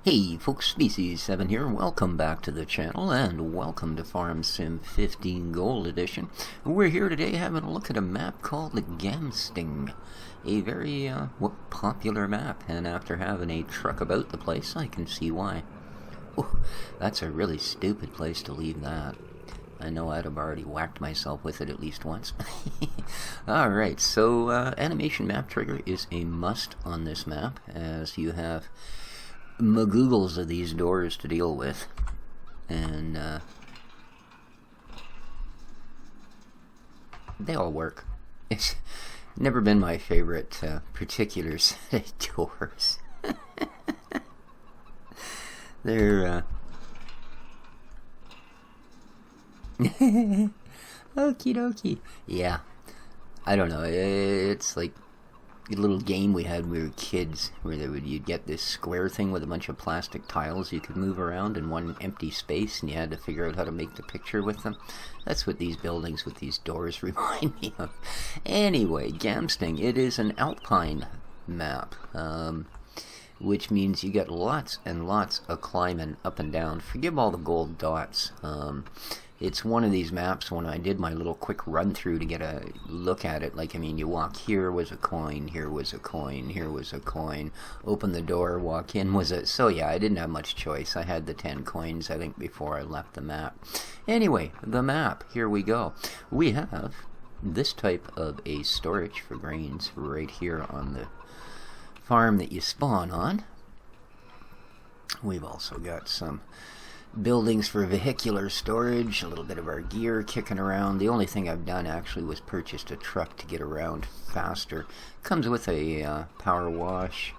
Hey folks, Species7 here, welcome back to the channel, and welcome to Farm Sim 15 Gold Edition. We're here today having a look at a map called the Gamsting, a very popular map, and after having a truck about the place, I can see why. Oh, that's a really stupid place to leave that. I know I'd have already whacked myself with it at least once. Alright, so animation map trigger is a must on this map, as you have magoogles of these doors to deal with, and they all work. It's never been my favorite particular set of doors. They're okie dokie. Yeah, I don't know, it's like a little game we had when we were kids, where you'd get this square thing with a bunch of plastic tiles you could move around in one empty space, and you had to figure out how to make the picture with them. That's what these buildings with these doors remind me of. Anyway, Gamsting, it is an alpine map, which means you get lots and lots of climbing up and down. Forgive all the gold dots. It's one of these maps, when I did my little quick run through to get a look at it, like, I mean, you walk, here was a coin, here was a coin, here was a coin, open the door, walk in, was a... So yeah, I didn't have much choice. I had the 10 coins, I think, before I left the map. Anyway, the map, here we go. We have this type of a storage for grains right here on the farm that you spawn on. We've also got some buildings for vehicular storage, a little bit of our gear kicking around. The only thing I've done actually was purchased a truck to get around faster. Comes with a power wash.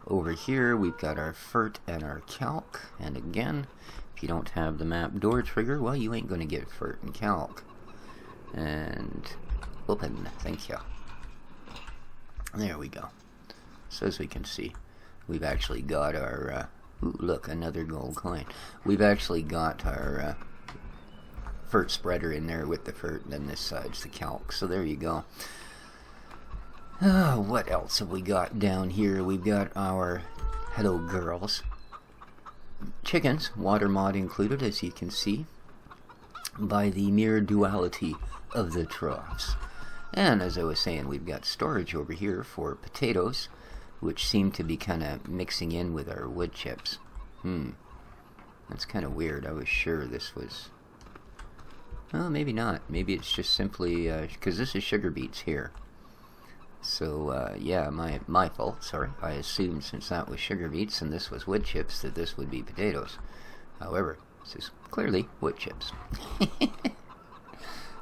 Over here we've got our fert and our calc, and again, if you don't have the map door trigger, well, you ain't going to get fert and calc. And open, thank you. There we go. So as we can see, we've actually got our ooh, look, another gold coin. We've actually got our fert spreader in there with the fert, and then this side's the calc. So there you go. What else have we got down here? We've got our, hello girls, chickens, water mod included, as you can see, by the mere duality of the troughs. And as I was saying, we've got storage over here for potatoes, which seem to be kind of mixing in with our wood chips. That's kind of weird. I was sure this was... Well, maybe not. Maybe it's just simply... because this is sugar beets here. So, yeah, my fault, sorry. I assumed since that was sugar beets and this was wood chips that this would be potatoes. However, this is clearly wood chips.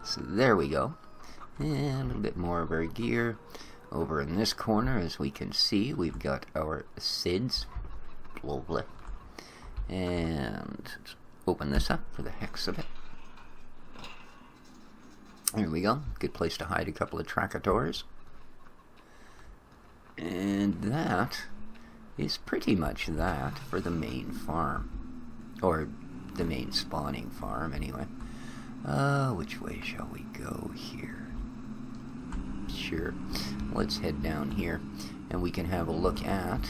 So there we go. And a little bit more of our gear. Over in this corner, as we can see, we've got our SIDS. Lovely. And let's open this up for the hex of it. There we go. Good place to hide a couple of tractors. And that is pretty much that for the main farm. Or the main spawning farm, anyway. Which way shall we go here? Sure, let's head down here and we can have a look at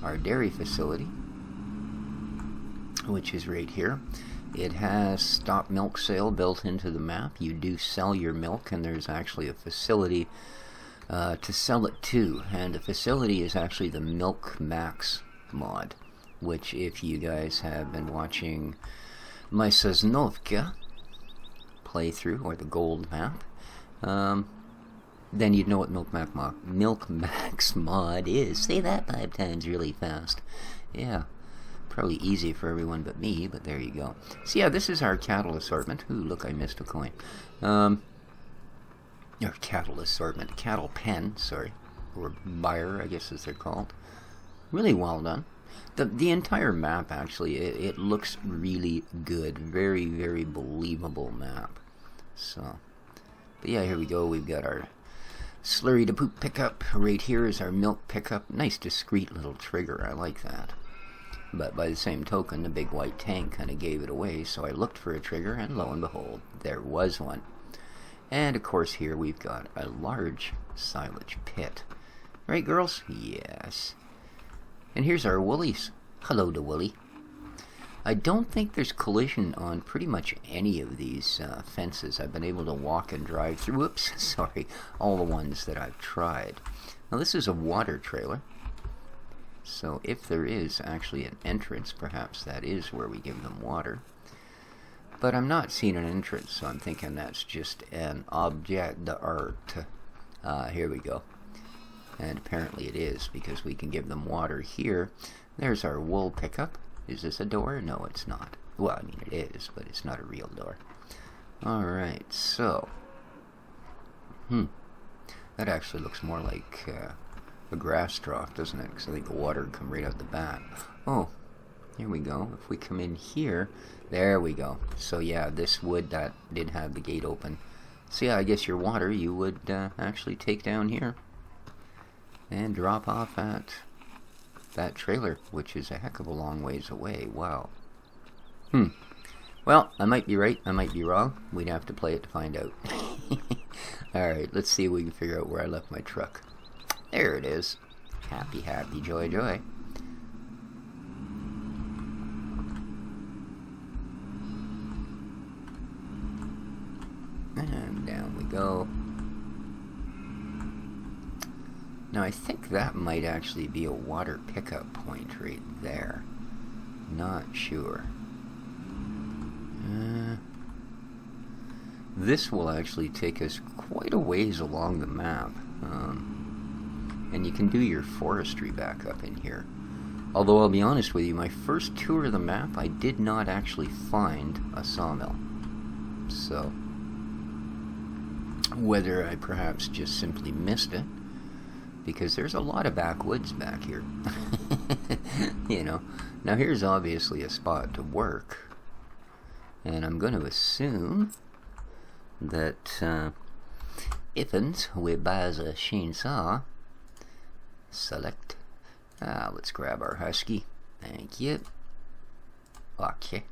our dairy facility, which is right here. It has stop milk sale built into the map. You do sell your milk, and there's actually a facility to sell it to, and the facility is actually the Milk Max mod, which, if you guys have been watching my Sosnovka playthrough, or the gold map, then you'd know what Milk Max mod is. Say that 5 times really fast. Yeah, probably easy for everyone but me, but there you go. So yeah, this is our cattle assortment. Ooh, look, I missed a coin. Or cattle assortment, cattle pen, sorry, or buyer, I guess as they're called. Really well done. The entire map, actually, it looks really good. Very, very believable map. So... But yeah, here we go. We've got our slurry to poop pickup. Right here is our milk pickup. Nice, discreet little trigger. I like that. But by the same token, the big white tank kind of gave it away, so I looked for a trigger, and lo and behold, there was one. And of course, here we've got a large silage pit. Right, girls? Yes. And here's our woolies. Hello to Willie. I don't think there's collision on pretty much any of these fences. I've been able to walk and drive through, whoops, sorry, all the ones that I've tried. Now this is a water trailer, so if there is actually an entrance, perhaps that is where we give them water. But I'm not seeing an entrance, so I'm thinking that's just an object d'art. Here we go. And apparently it is, because we can give them water here. There's our wool pickup. Is this a door? No, it's not. Well, I mean it is, but it's not a real door. Alright, so... That actually looks more like a grass trough, doesn't it? Because I think the water would come right out the back. Oh, here we go. If we come in here, there we go. So yeah, this wood, that did have the gate open. So yeah, I guess your water you would actually take down here and drop off at that trailer, which is a heck of a long ways away. Wow. Well, I might be right, I might be wrong. We'd have to play it to find out. Alright, let's see if we can figure out where I left my truck. There it is. Happy, happy, joy, joy. And down we go. Now I think that might actually be a water pickup point right there. Not sure. This will actually take us quite a ways along the map. And you can do your forestry back up in here. Although I'll be honest with you, my first tour of the map, I did not actually find a sawmill. So, whether I perhaps just simply missed it, because there's a lot of backwoods back here. You know. Now here's obviously a spot to work. And I'm going to assume that Iffens, we buys a chainsaw. Select. Let's grab our husky. Thank you. Okay.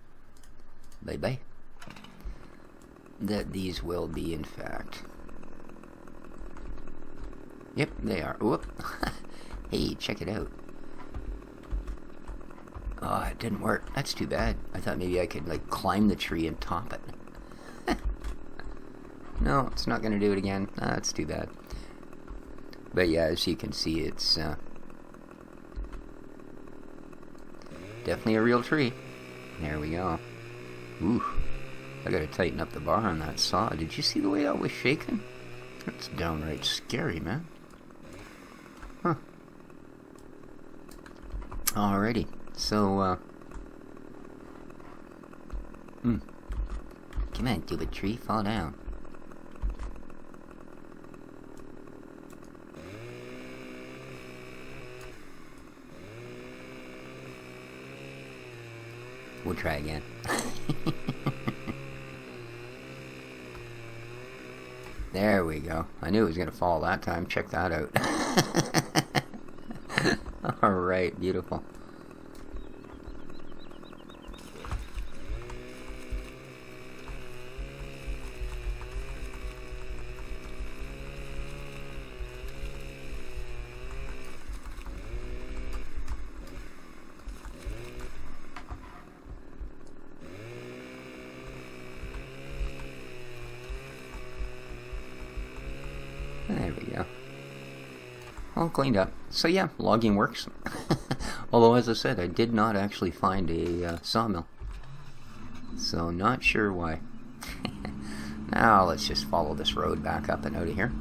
Bye bye. That these will be, in fact. Yep, they are. Whoop. Hey, check it out. Oh, it didn't work. That's too bad. I thought maybe I could, like, climb the tree and top it. No, it's not going to do it again. That's too bad. But yeah, as you can see, it's definitely a real tree. There we go. Ooh, I got to tighten up the bar on that saw. Did you see the way that was shaking? That's downright scary, man. Huh. Alrighty. So, come on, stupid tree, fall down. We'll try again. There we go. I knew it was going to fall that time. Check that out. Alright, beautiful. There we go. All cleaned up. So yeah, logging works. Although, as I said, I did not actually find a sawmill. So, not sure why. Now, let's just follow this road back up and out of here.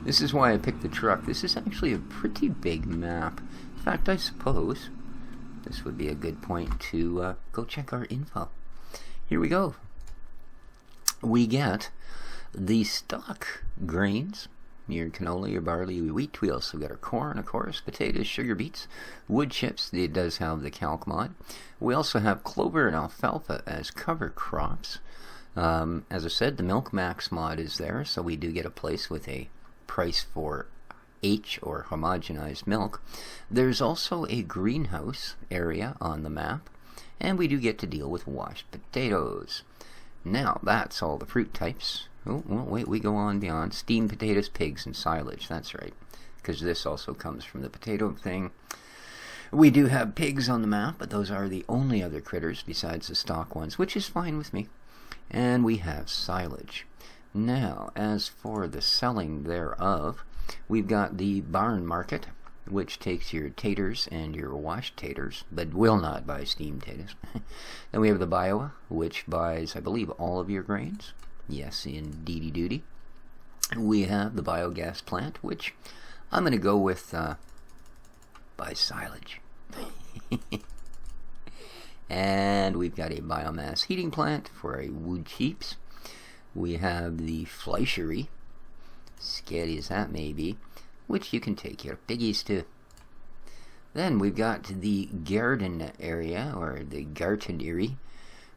This is why I picked the truck. This is actually a pretty big map. In fact, I suppose this would be a good point to go check our info. Here we go. We get the stock grains, your canola, your barley, your wheat. We also got our corn, of course, potatoes, sugar beets, wood chips. It does have the calc mod. We also have clover and alfalfa as cover crops. As I said, the Milk Max mod is there, so we do get a place with a price for H or homogenized milk. There's also a greenhouse area on the map, and we do get to deal with washed potatoes. Now, that's all the fruit types. Oh, well, wait, we go on beyond. Steamed potatoes, pigs, and silage. That's right, because this also comes from the potato thing. We do have pigs on the map, but those are the only other critters besides the stock ones, which is fine with me. And we have silage. Now, as for the selling thereof, we've got the barn market, which takes your taters and your washed taters, but will not buy steamed taters. Then we have the Biowa, which buys, I believe, all of your grains. Yes, indeedy doody. We have the biogas plant, which I'm going to go with buy silage. And we've got a biomass heating plant for a wood chips. We have the Fleischery, scary as that may be, which you can take your piggies to. Then we've got the garden area, or the gardenery,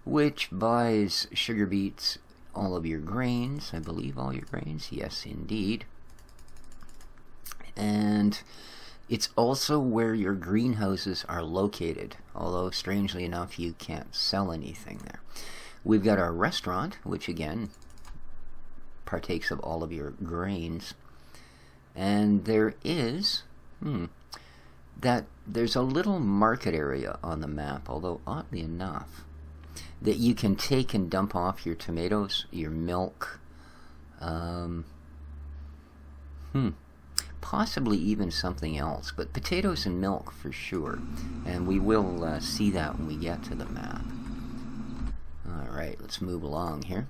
which buys sugar beets, all of your grains, I believe all your grains, yes indeed. And it's also where your greenhouses are located, although strangely enough you can't sell anything there. We've got our restaurant, which again partakes of all of your grains. And there is, there's a little market area on the map, although oddly enough, that you can take and dump off your tomatoes, your milk, possibly even something else, but potatoes and milk for sure. And we will see that when we get to the map. Alright, let's move along here.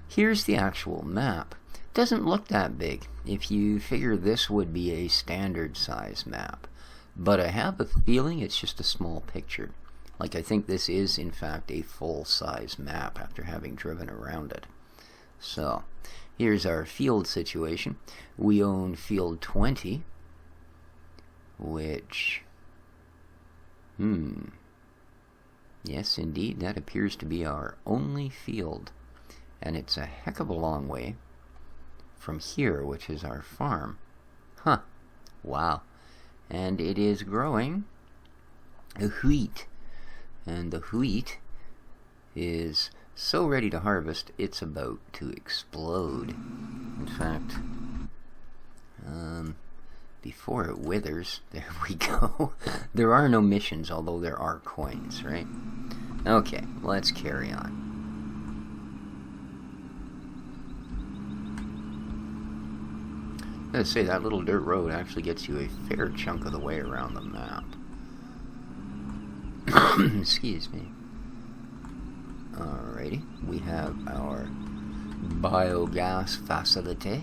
Here's the actual map. Doesn't look that big if you figure this would be a standard size map, but I have a feeling it's just a small picture. Like, I think this is in fact a full size map after having driven around it. So here's our field situation. We own field 20, which yes indeed, that appears to be our only field, and it's a heck of a long way from here, which is our farm. Wow. And it is growing wheat, and the wheat is so ready to harvest it's about to explode. In fact, before it withers, there we go. There are no missions, although there are coins, right? Okay, let's carry on. Let's say that little dirt road actually gets you a fair chunk of the way around the map. Excuse me. Alrighty, we have our biogas facility.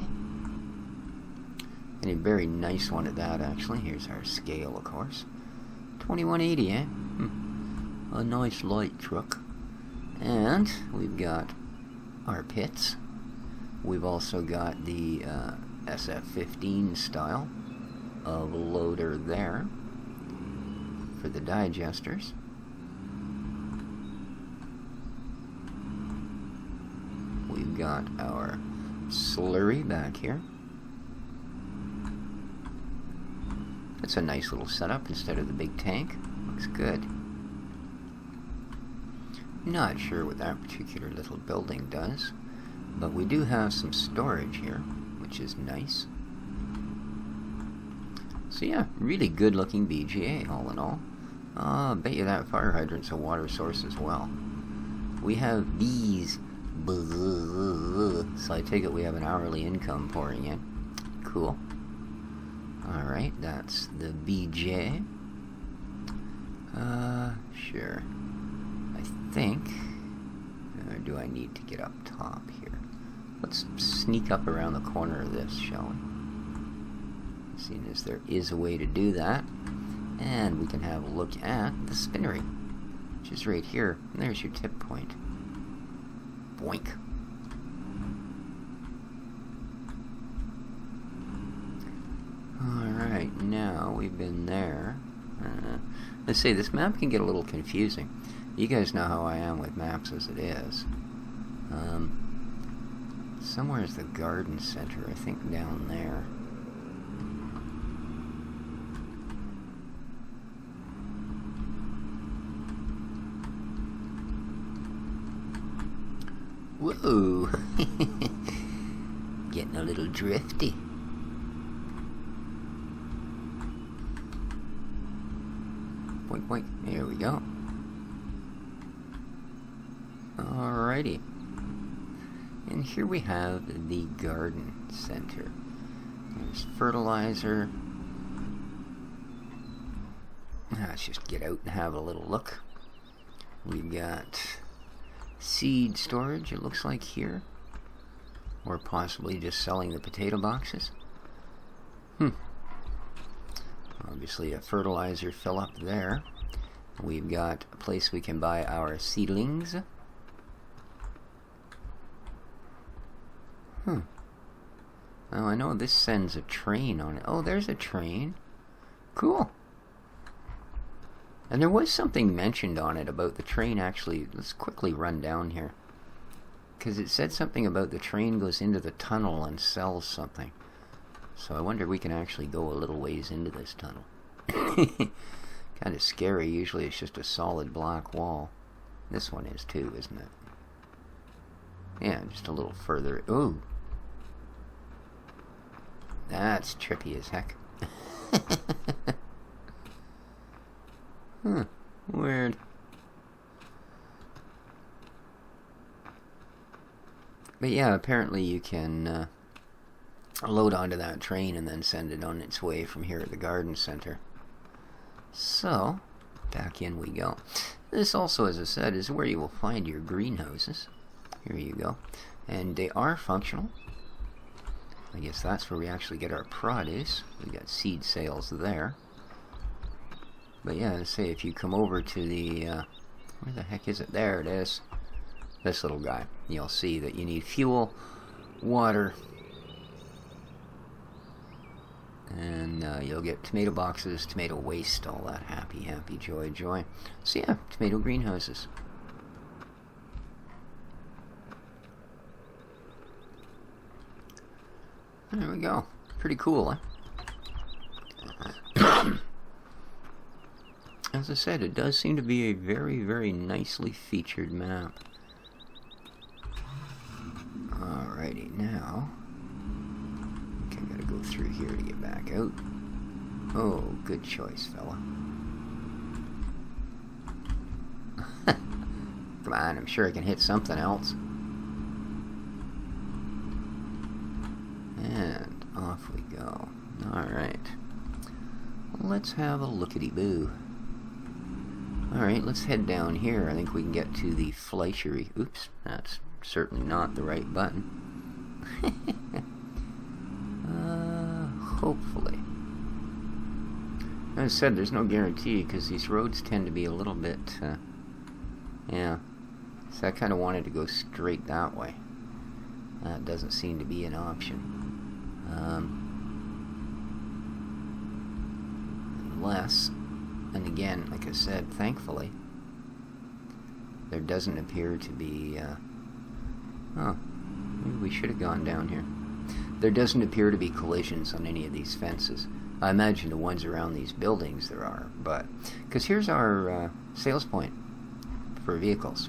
And a very nice one at that, actually. Here's our scale, of course. 2180, eh? A nice light truck. And we've got our pits. We've also got the SF-15 style of loader there for the digesters. We've got our slurry back here. It's a nice little setup instead of the big tank. Looks good. Not sure what that particular little building does, but we do have some storage here, which is nice. So yeah, really good looking BGA all in all. I bet you that fire hydrant's a water source as well. We have bees, so I take it we have an hourly income pouring in. Cool. Alright, that's the BJ. Sure. I think, or do I need to get up top here? Let's sneak up around the corner of this, shall we? Seeing as there is a way to do that. And we can have a look at the spinnery, which is right here. And there's your tip point. Boink. Alright, now we've been there. Let's say this map can get a little confusing. You guys know how I am with maps as it is. Somewhere is the garden center, I think down there. Whoa! Getting a little drifty. Boink, boink. Here we go. Alrighty. And here we have the garden center. There's fertilizer. Let's just get out and have a little look. We've got seed storage, it looks like here. Or possibly just selling the potato boxes. Obviously a fertilizer fill up there. We've got a place we can buy our seedlings. Oh, I know this sends a train on it. Oh, there's a train. Cool. And there was something mentioned on it about the train actually. Let's quickly run down here. Because it said something about the train goes into the tunnel and sells something. So I wonder if we can actually go a little ways into this tunnel. Kind of scary. Usually it's just a solid black wall. This one is too, isn't it? Yeah, just a little further. Ooh. That's trippy as heck. Weird. But yeah, apparently you can load onto that train and then send it on its way from here at the garden center. So, back in we go. This also, as I said, is where you will find your greenhouses. Here you go. And they are functional. I guess that's where we actually get our produce. We got seed sales there. But yeah, say if you come over to the, where the heck is it? There it is. This little guy. You'll see that you need fuel, water, and you'll get tomato boxes, tomato waste, all that happy, happy, joy, joy. So yeah, tomato greenhouses. There we go. Pretty cool, huh? As I said, it does seem to be a very, very nicely featured map. Alrighty, now I think I gotta go through here to get back out. Oh, good choice, fella. Come on, I'm sure I can hit something else. And off we go. Alright. Let's have a lookity-boo. Alright, let's head down here. I think we can get to the Fleischery. Oops, that's certainly not the right button. Hopefully. As I said, there's no guarantee because these roads tend to be a little bit, yeah. So I kind of wanted to go straight that way. That doesn't seem to be an option. Unless, and again, like I said, thankfully, there doesn't appear to be, oh, maybe we should have gone down here. There doesn't appear to be collisions on any of these fences. I imagine the ones around these buildings there are, but, because here's our sales point for vehicles,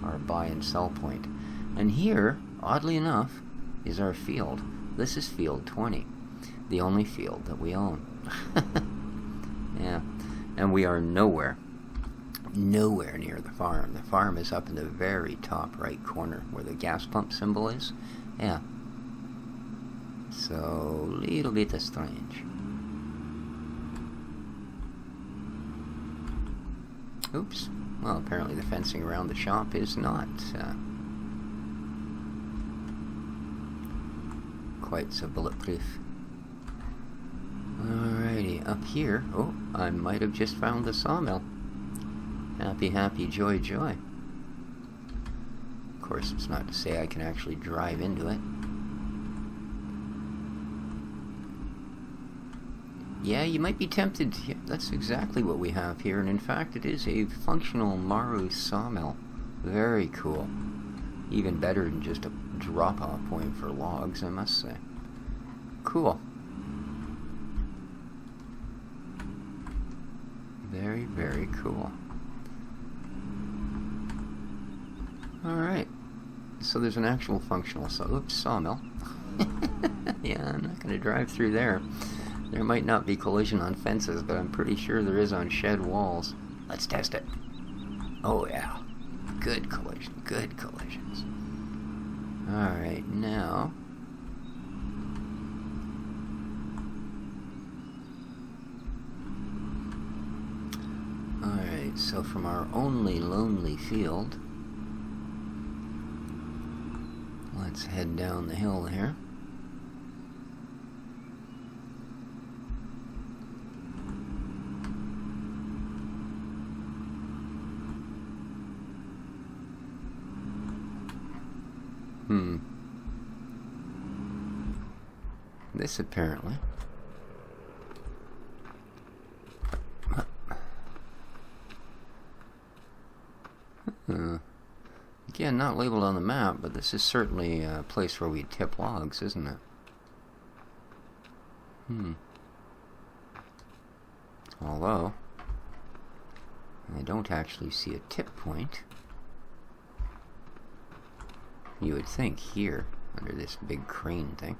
our buy and sell point. And here, oddly enough, is our field. This is field 20, the only field that we own. Yeah, and we are nowhere near the farm. The farm is up in the very top right corner where the gas pump symbol is. Yeah. So, little bit strange. Oops. Well, apparently the fencing around the shop is not quite so bulletproof. Alrighty, up here. Oh, I might have just found the sawmill. Happy, happy, joy, joy. Of course, it's not to say I can actually drive into it. Yeah, you might be tempted. Yeah, that's exactly what we have here, and in fact, it is a functional Maru sawmill. Very cool. Even better than just a drop-off point for logs, I must say. Cool. Very, very cool. Alright. So there's an actual functional sawmill. Yeah, I'm not going to drive through there. There might not be collision on fences, but I'm pretty sure there is on shed walls. Let's test it. Oh yeah. Good collision. Good collisions. Alright, now... Alright, so from our only lonely field, let's head down the hill here. This apparently. Again, not labeled on the map, but this is certainly a place where we tip logs, isn't it? Although, I don't actually see a tip point. You would think here, under this big crane thing.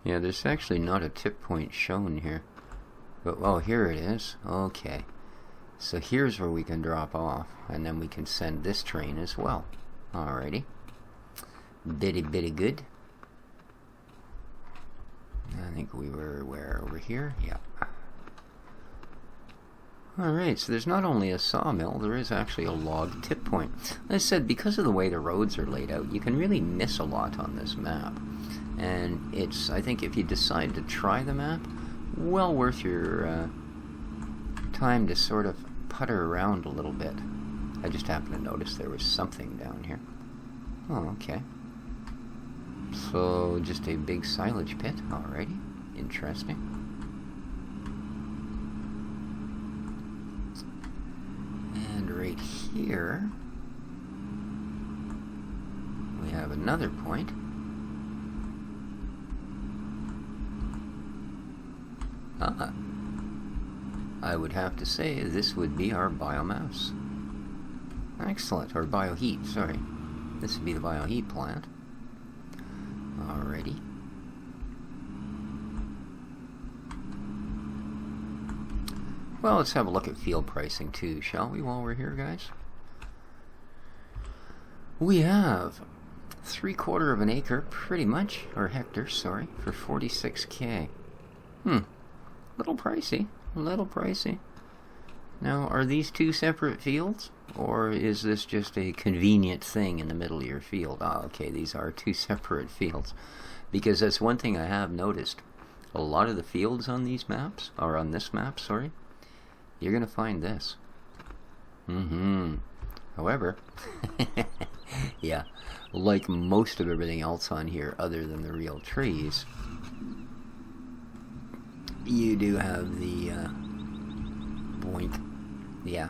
Yeah, there's actually not a tip point shown here. But, oh, here it is. Okay. So here's where we can drop off, and then we can send this train as well. Alrighty. Bitty good. I think we were, where, over here? Yeah. Alright, so there's not only a sawmill, there is actually a log tip point. As I said, because of the way the roads are laid out, you can really miss a lot on this map. And it's, I think if you decide to try the map, well worth your time to sort of putter around a little bit. I just happened to notice there was something down here. Oh, okay. So, just a big silage pit, alrighty. Interesting. And right here, we have another point. I would have to say this would be our biomass. Excellent, or bioheat, sorry. This would be the bioheat plant. Alrighty. Well, let's have a look at field pricing too, shall we, while we're here, guys? We have 3/4 of an acre, pretty much, or hectare, sorry, for 46K. Little pricey, a little pricey. Now, are these two separate fields, or is this just a convenient thing in the middle of your field? Ah, okay, these are two separate fields, because that's one thing I have noticed. A lot of the fields on these maps, or on this map, sorry, you're gonna find this. However, yeah, like most of everything else on here, other than the real trees, you do have the boink. Yeah.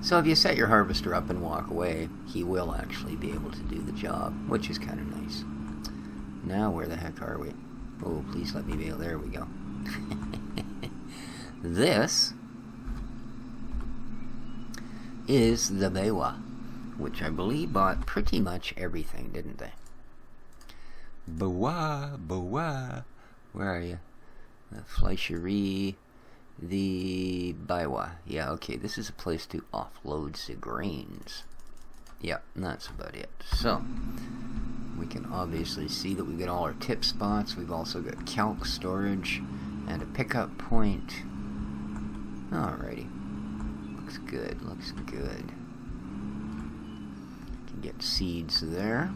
So if you set your harvester up and walk away, he will actually be able to do the job, which is kind of nice. Now, where the heck are we? Oh, please let me be. There we go. This is the Bewa, which I believe bought pretty much everything, didn't they? Bewa. Where are you? The Fleischerie, the Baiwa. Yeah, okay, this is a place to offload the grains. Yeah, that's about it. So, we can obviously see that we've got all our tip spots. We've also got calc storage and a pickup point. Alrighty. Looks good, looks good. Can get seeds there.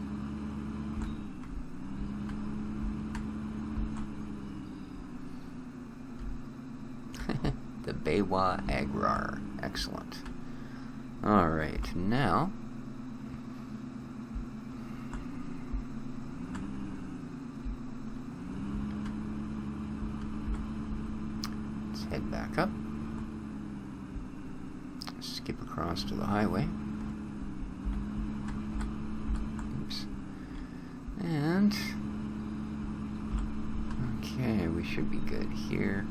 The Bewa Agrar. Excellent. Alright, now let's head back up. Skip across to the highway. Oops. And okay, we should be good here.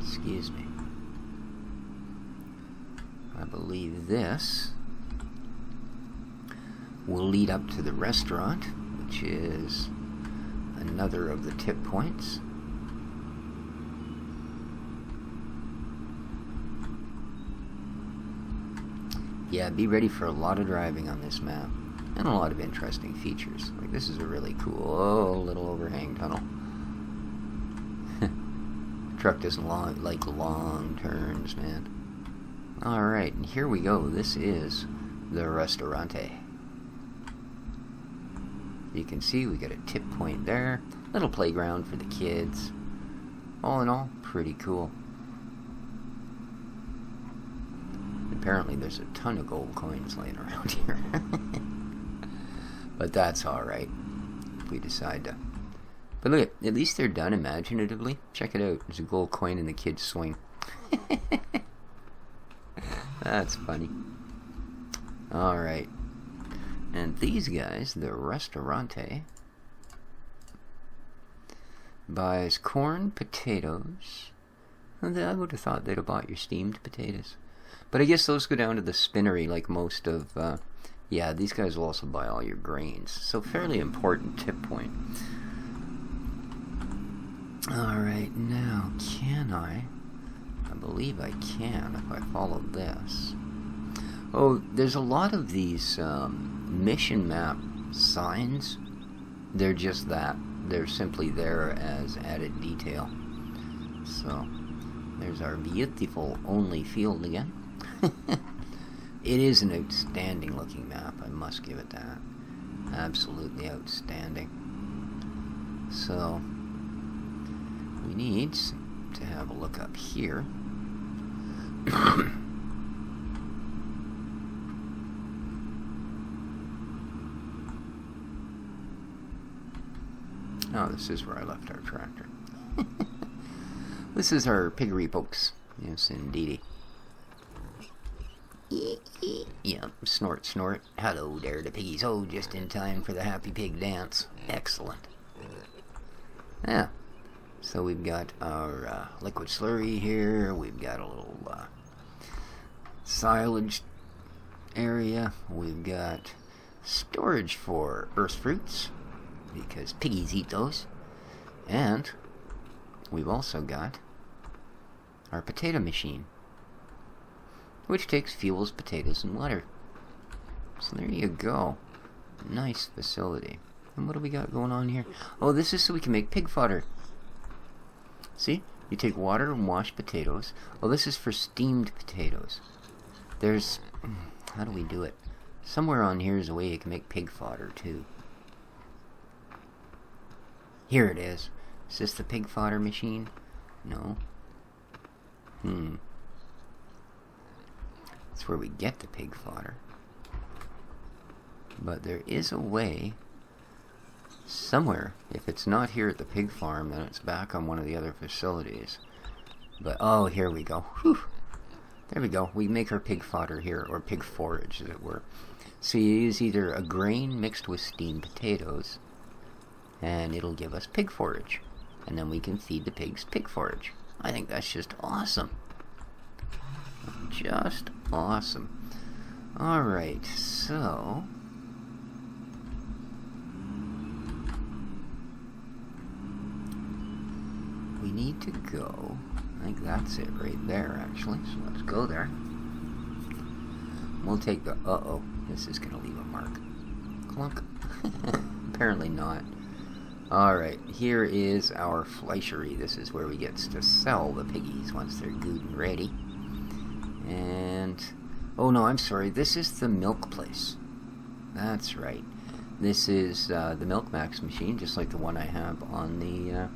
Excuse me. I believe this will lead up to the restaurant, which is another of the tip points. Yeah, be ready for a lot of driving on this map, and a lot of interesting features. Like, this is a really cool little overhang tunnel. Truck doesn't like long turns, man. Alright, and here we go. This is the restaurante. You can see we got a tip point there. Little playground for the kids. All in all, pretty cool. Apparently there's a ton of gold coins laying around here. But that's alright if we decide to. But look, at least they're done imaginatively. Check it out. There's a gold coin in the kid's swing. That's funny. Alright. And these guys, the restaurante, buys corn, potatoes. And I would have thought they'd have bought your steamed potatoes. But I guess those go down to the spinnery like most of... yeah, these guys will also buy all your grains. So fairly important tip point. Alright, now, can I believe I can if I follow this. Oh, there's a lot of these mission map signs. They're just that. They're simply there as added detail. So, there's our beautiful only field again. It is an outstanding looking map, I must give it that. Absolutely outstanding. So, we need to have a look up here. Oh, this is where I left our tractor. This is our piggery folks. Yes, indeedy. Yeah, snort, snort. Hello there, the piggies. Oh, just in time for the happy pig dance. Excellent. Yeah. So we've got our liquid slurry here. We've got a little silage area. We've got storage for earth fruits, because piggies eat those. And we've also got our potato machine, which takes, fuels, potatoes, and water. So there you go. Nice facility. And what do we got going on here? Oh, this is so we can make pig fodder. See? You take water and wash potatoes. Oh, this is for steamed potatoes. There's... how do we do it? Somewhere on here is a way you can make pig fodder, too. Here it is. Is this the pig fodder machine? No. That's where we get the pig fodder. But there is a way somewhere. If it's not here at the pig farm, then it's back on one of the other facilities. But, oh, here we go. Whew. There we go. We make our pig fodder here, or pig forage, as it were. So you use either a grain mixed with steamed potatoes, and it'll give us pig forage. And then we can feed the pigs pig forage. I think that's just awesome. Just awesome. Alright, so... we need to go... I think that's it right there, actually. So let's go there. We'll take the... uh-oh. This is going to leave a mark. Clunk. Apparently not. Alright, here is our fleishery. This is where we get to sell the piggies once they're good and ready. And... oh no, I'm sorry. This is the milk place. That's right. This is the Milk Max machine, just like the one I have on the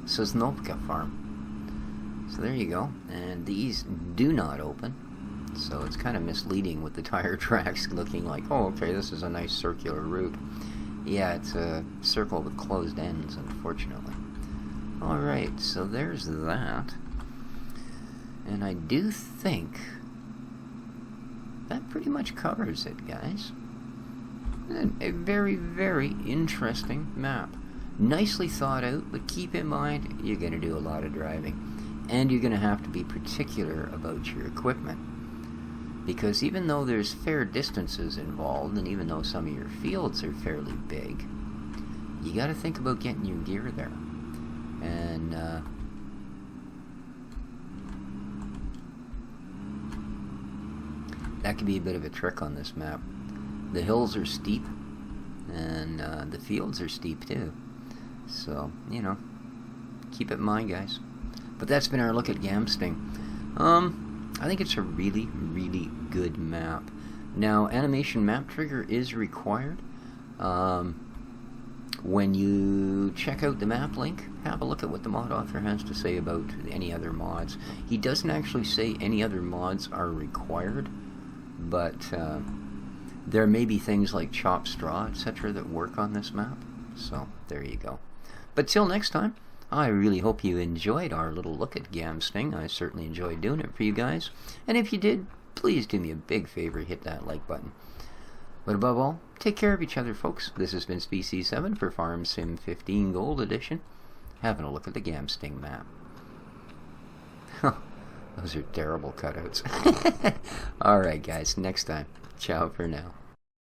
Sosnovka farm. So there you go. And these do not open. So it's kind of misleading with the tire tracks looking like, oh, okay, this is a nice circular route. Yeah, it's a circle with closed ends, unfortunately. Alright, so there's that. And I do think that pretty much covers it, guys. A very, very interesting map. Nicely thought out, but keep in mind, you're going to do a lot of driving. And you're going to have to be particular about your equipment. Because even though there's fair distances involved, and even though some of your fields are fairly big, you got to think about getting your gear there. And that could be a bit of a trick on this map. The hills are steep, and the fields are steep too. So, you know, keep it in mind, guys. But that's been our look at Gamsting. I think it's a really, really good map. Now, animation map trigger is required. When you check out the map link, have a look at what the mod author has to say about any other mods. He doesn't actually say any other mods are required, but there may be things like chop straw, etc. that work on this map. So, there you go. But till next time, I really hope you enjoyed our little look at Gamsting. I certainly enjoyed doing it for you guys. And if you did, please do me a big favor, hit that like button. But above all, take care of each other, folks. This has been Species 7 for Farm Sim 15 Gold Edition, having a look at the Gamsting map. Those are terrible cutouts. Alright guys, next time. Ciao for now.